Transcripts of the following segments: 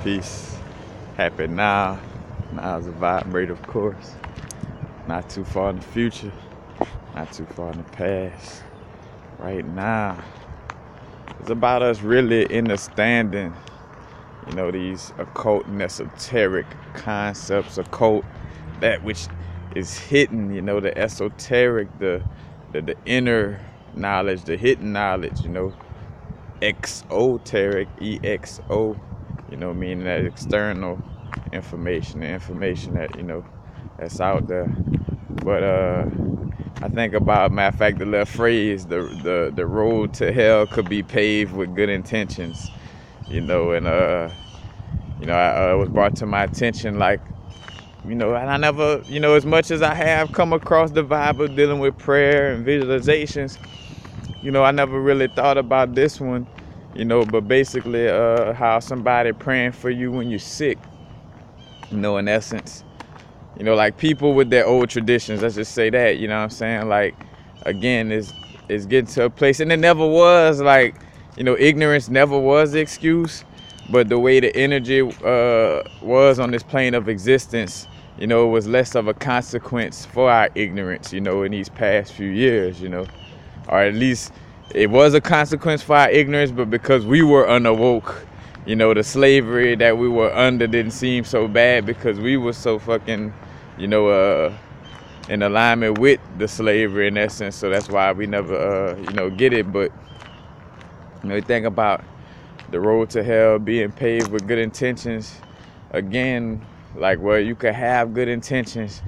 Peace. Happy now. Now's a vibrate, of course. Not too far in the future. Not too far in the past. Right now. It's about us really understanding, these occult and esoteric concepts, occult, that which is hidden, the esoteric, the inner knowledge, the hidden knowledge, exoteric, EXO, meaning that external information, the information that, that's out there. But I think about, matter of fact, the little phrase, the road to hell could be paved with good intentions, and it was brought to my attention, like, and I never, as much as I have come across the vibe of dealing with prayer and visualizations, I never really thought about this one, but basically how somebody praying for you when you're sick, in essence, like people with their old traditions, let's just say that, what I'm saying, like, again, it's getting to a place, and it never was, like, ignorance never was the excuse, but the way the energy was on this plane of existence, it was less of a consequence for our ignorance, in these past few years, or at least it was a consequence for our ignorance, but because we were unawoke, the slavery that we were under didn't seem so bad because we were so fucking, in alignment with the slavery in essence. So that's why we never, get it. But, you think about the road to hell being paved with good intentions. Again, like, well, you could have good intentions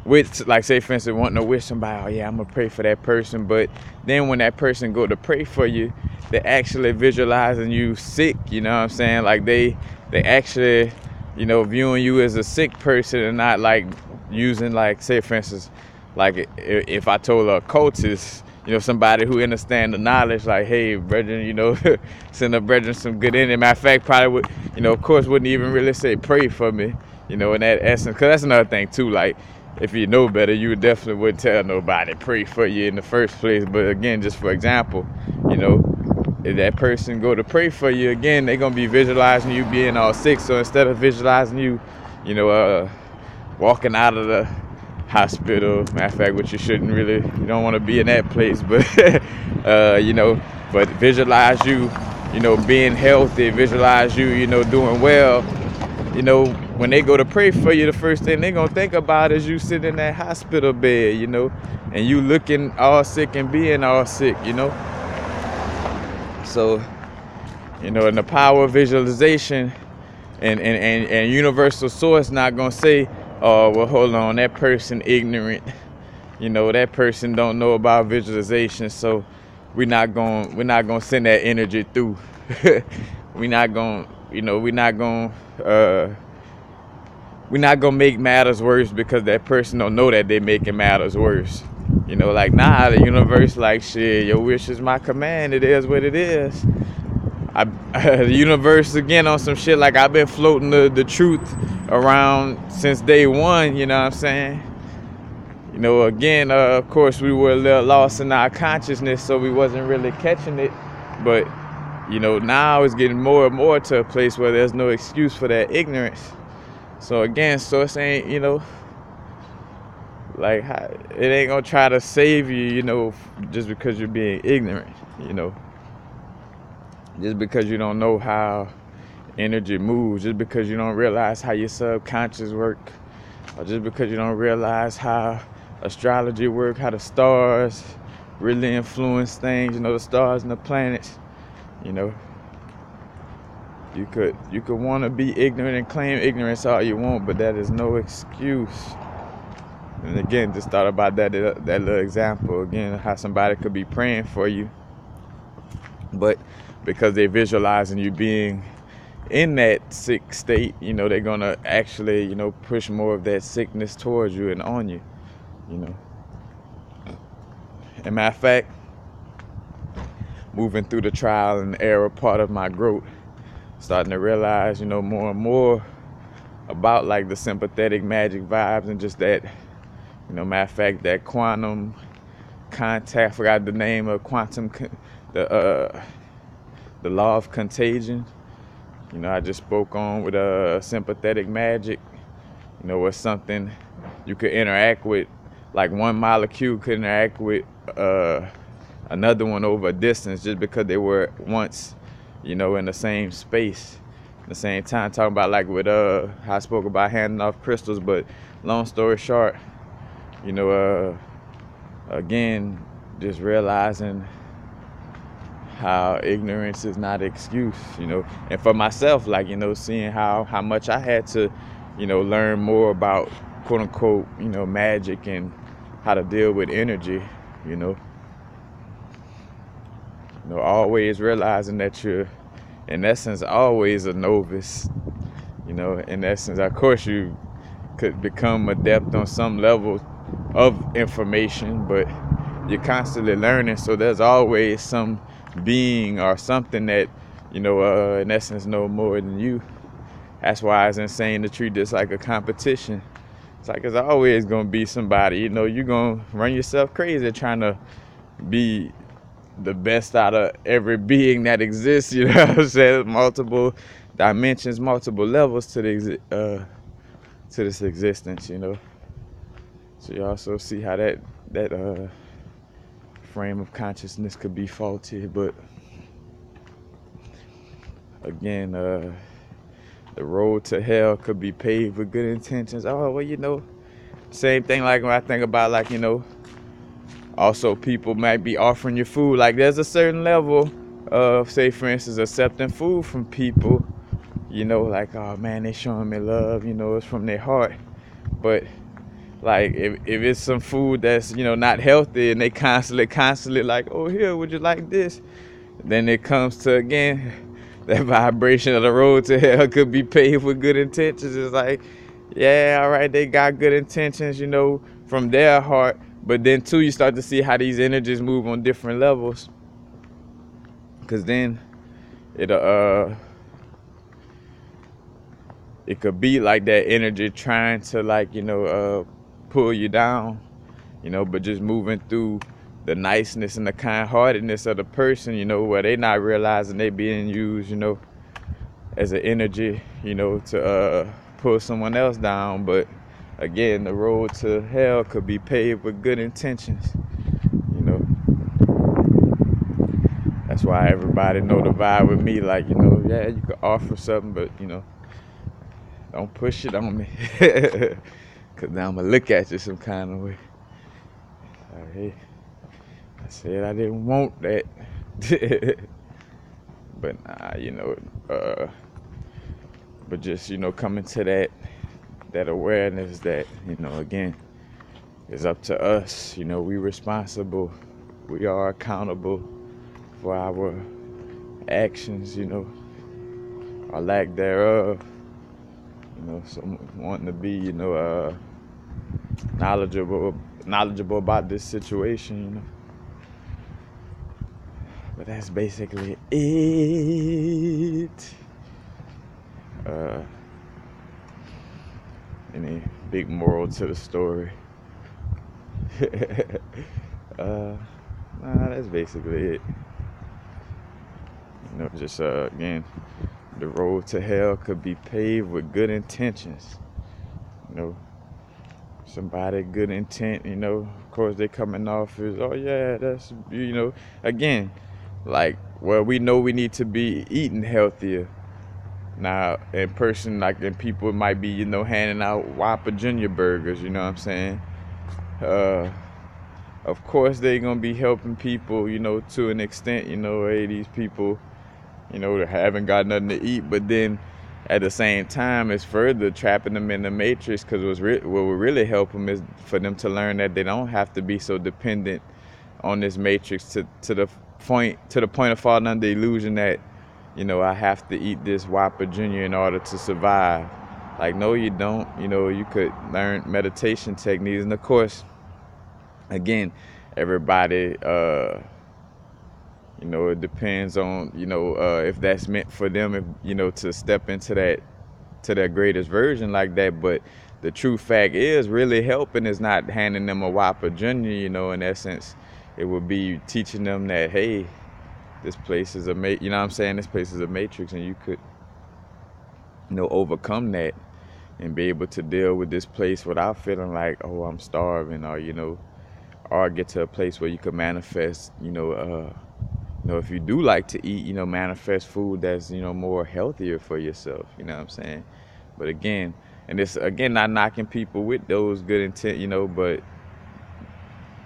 with, like, say for instance, wanting to wish somebody, oh yeah, I'm gonna pray for that person, but then when that person go to pray for you, they actually visualizing you sick, what I'm saying? Like they actually, viewing you as a sick person and not like using, like, say for instance, like if I told a occultist, somebody who understand the knowledge, like, hey, brethren, send a brethren some good energy. Matter of fact, probably would, of course, wouldn't even really say pray for me, in that essence, because that's another thing too, like, if you know better, you definitely wouldn't tell nobody pray for you in the first place. But again, just for example, if that person go to pray for you, again, they're going to be visualizing you being all sick. So instead of visualizing you, walking out of the hospital, matter of fact, which you shouldn't really, you don't want to be in that place, but, but visualize you, being healthy, visualize you, doing well, when they go to pray for you, the first thing they're going to think about is you sitting in that hospital bed, and you looking all sick and being all sick, So, and the power of visualization and universal source not going to say, oh, well, hold on, that person ignorant, that person don't know about visualization, so we're not going to send that energy through. We're not going to make matters worse because that person don't know that they're making matters worse. Like, nah, the universe, like, shit, your wish is my command. It is what it is. The universe, again, on some shit, like, I've been floating the truth around since day one, what I'm saying? Again, of course, we were a little lost in our consciousness, so we wasn't really catching it. But, now it's getting more and more to a place where there's no excuse for that ignorance. So again, source ain't, like, it ain't gonna try to save you, just because you're being ignorant, just because you don't know how energy moves, just because you don't realize how your subconscious work, or just because you don't realize how astrology work, how the stars really influence things, the stars and the planets, You could want to be ignorant and claim ignorance all you want, but that is no excuse. And again, just thought about that little example again, how somebody could be praying for you, but because they're visualizing you being in that sick state, they're gonna actually, push more of that sickness towards you and on you, And matter of fact, moving through the trial and error part of my growth, starting to realize, more and more about, like, the sympathetic magic vibes and just that, matter of fact, that quantum contact, I forgot the name of quantum, the law of contagion, I just spoke on with sympathetic magic. It's something you could interact with, like one molecule could interact with another one over a distance just because they were once, in the same space, at the same time. Talking about like with how I spoke about handing off crystals, but long story short, again, just realizing how ignorance is not an excuse, and for myself, like, seeing how much I had to, learn more about quote unquote, magic and how to deal with energy, you know, always realizing that you're, in essence, always a novice, in essence. Of course, you could become adept on some level of information, but you're constantly learning, so there's always some being or something that, in essence, know more than you. That's why it's insane to treat this like a competition. It's like it's always going to be somebody, you're going to run yourself crazy trying to be the best out of every being that exists, what I'm saying? Multiple dimensions, multiple levels to this existence, So you also see how that frame of consciousness could be faulty, but again, the road to hell could be paved with good intentions. Oh, well, same thing like when I think about, like, also people might be offering you food. Like there's a certain level of, say for instance, accepting food from people, like, oh man, they showing me love, it's from their heart. But like if it's some food that's, not healthy, and they constantly like, oh, here, would you like this? Then it comes to, again, that vibration of the road to hell could be paved with good intentions. It's like, yeah, all right, they got good intentions, from their heart. But then too, you start to see how these energies move on different levels. Cause then it could be like that energy trying to, like, pull you down, but just moving through the niceness and the kind-heartedness of the person, where they not realizing they being used, as an energy, to pull someone else down. But again, the road to hell could be paved with good intentions, That's why everybody know the vibe with me, like, yeah, you could offer something, but, don't push it on me. Cause now I'm gonna look at you some kind of way. Hey, I said I didn't want that. But nah, but just, coming to that awareness that, again, it's up to us. We responsible. We are accountable for our actions, or lack thereof. Some wanting to be, knowledgeable about this situation, But that's basically it. Any big moral to the story? Nah, that's basically it. Just again, the road to hell could be paved with good intentions. Somebody good intent, of course they coming off as, oh yeah, that's, again, like, well, we know we need to be eating healthier. Now, in person, like, and people might be, handing out Whopper Junior burgers, you know what I'm saying? Of course they gonna be helping people, to an extent, hey, these people, they haven't got nothing to eat, but then at the same time, it's further trapping them in the matrix, because what will really help them is for them to learn that they don't have to be so dependent on this matrix to the point of falling under the illusion that, I have to eat this Whopper Junior in order to survive. Like, no, you don't. You could learn meditation techniques, and of course, again, everybody, it depends on, if that's meant for them, if, to step into their greatest version like that. But the true fact is, really helping is not handing them a Whopper Junior, in essence. It would be teaching them that, hey, this place is this place is a matrix, and you could overcome that and be able to deal with this place without feeling like, oh, I'm starving, or or get to a place where you can manifest, if you do like to eat, manifest food that's, more healthier for yourself. You know what I'm saying? But again, and it's again not knocking people with those good intent, but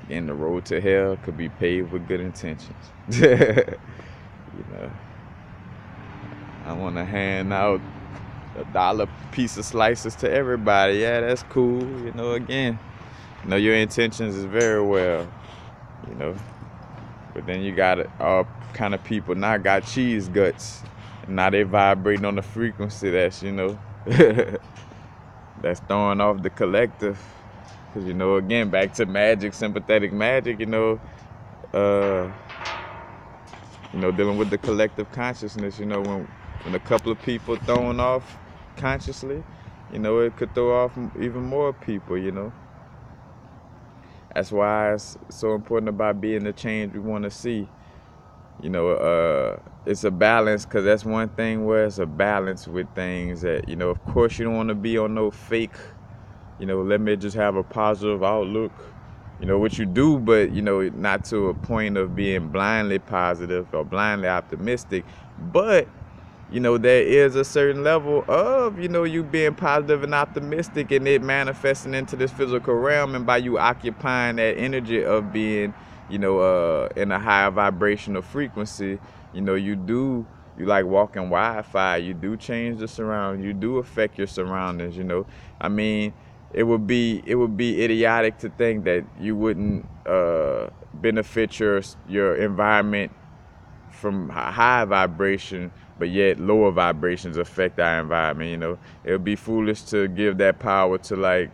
again, the road to hell could be paved with good intentions. I want to hand out $1 piece of slices to everybody. Yeah, that's cool. Again, your intentions is very well, you know. But then you got all kind of people now got cheese guts. And now they vibrating on the frequency that's, that's throwing off the collective. Because, again, back to magic, sympathetic magic, uh, dealing with the collective consciousness, when a couple of people throwing off consciously, it could throw off even more people. That's why it's so important about being the change we want to see. It's a balance, because that's one thing where it's a balance with things that, of course you don't want to be on no fake, let me just have a positive outlook, what you do, but, not to a point of being blindly positive or blindly optimistic. But, there is a certain level of, you being positive and optimistic and it manifesting into this physical realm. And by you occupying that energy of being, in a higher vibrational frequency, you like walking Wi-Fi, you do change the surroundings, you do affect your surroundings, I mean, it would be idiotic to think that you wouldn't benefit your environment from high vibration, but yet lower vibrations affect our environment. It would be foolish to give that power to, like,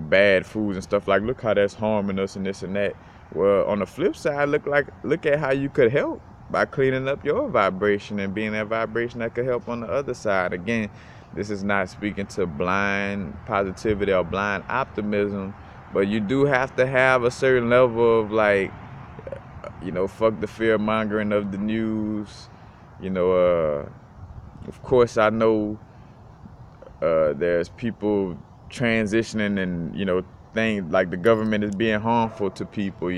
bad foods and stuff, like, look how that's harming us and this and that. Well, on the flip side, look at how you could help by cleaning up your vibration and being that vibration that could help on the other side. Again, this is not speaking to blind positivity or blind optimism, but you do have to have a certain level of, like, fuck the fear mongering of the news. Of course I know there's people transitioning and, things like the government is being harmful to people,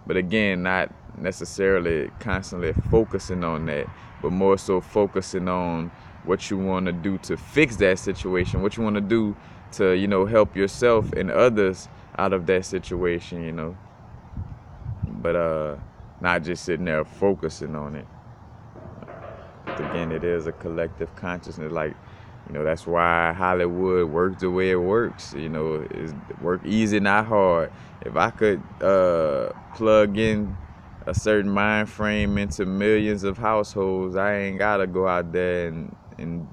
but again, not necessarily constantly focusing on that, but more so focusing on what you want to do to fix that situation, what you want to do to, help yourself and others out of that situation, but not just sitting there focusing on it. Again, it is a collective consciousness. Like, that's why Hollywood works the way it works. It's work easy, not hard. If I could plug in a certain mind frame into millions of households, I ain't gotta go out there and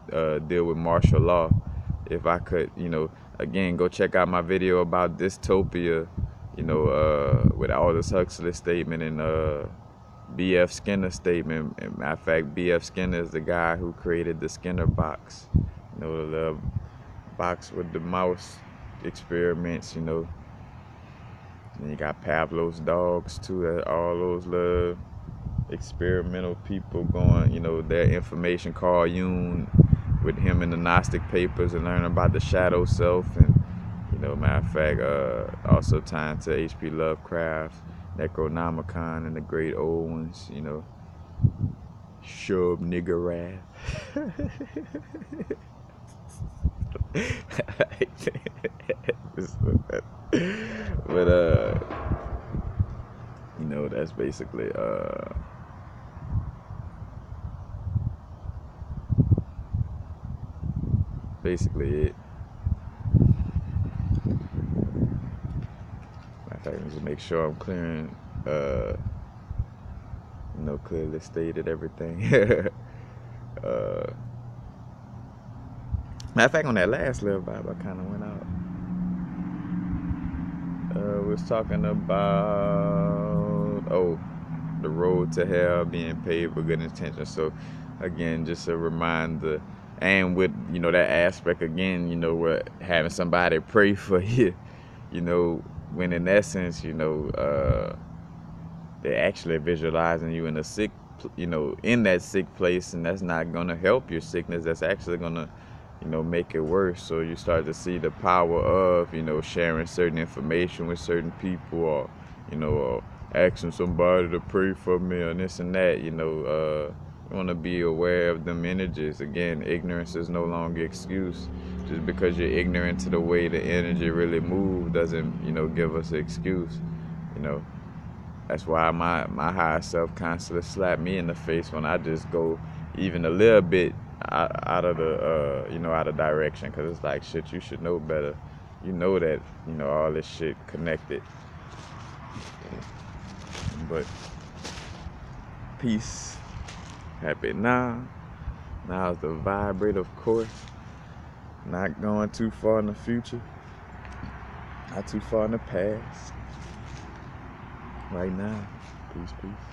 deal with martial law. If I could, again, go check out my video about dystopia, with Aldous Huxley statement and B.F. Skinner statement. And matter of fact, B.F. Skinner is the guy who created the Skinner box, the box with the mouse experiments, And you got Pavlov's dogs too, all those little experimental people going, their information, Carl Jung with him in the Gnostic papers and learning about the shadow self. And, matter of fact, also tying to H.P. Lovecraft, Necronomicon and the great old ones, Shub Niggurath. But that's basically it. Matter of fact, just make sure I'm clearing, clearly stated everything. Matter of fact, on that last little vibe, I kind of went out. We was talking about, the road to hell being paved with good intentions. So, again, just a reminder, and with, that aspect again, with having somebody pray for you, when in essence, they're actually visualizing you in a sick, in that sick place, and that's not gonna help your sickness. That's actually gonna make it worse. So you start to see the power of, sharing certain information with certain people, or, or asking somebody to pray for me, or this and that. You want to be aware of them energies. Again, ignorance is no longer excuse. Just because you're ignorant to the way the energy really moves doesn't, give us an excuse. You know, that's why my higher self constantly slap me in the face when I just go even a little bit out of the out of direction, because it's like, shit, you should know better. You know that all this shit connected. But peace, happy now. Now is the vibrate, of course. Not going too far in the future, not too far in the past. Right now, peace, peace.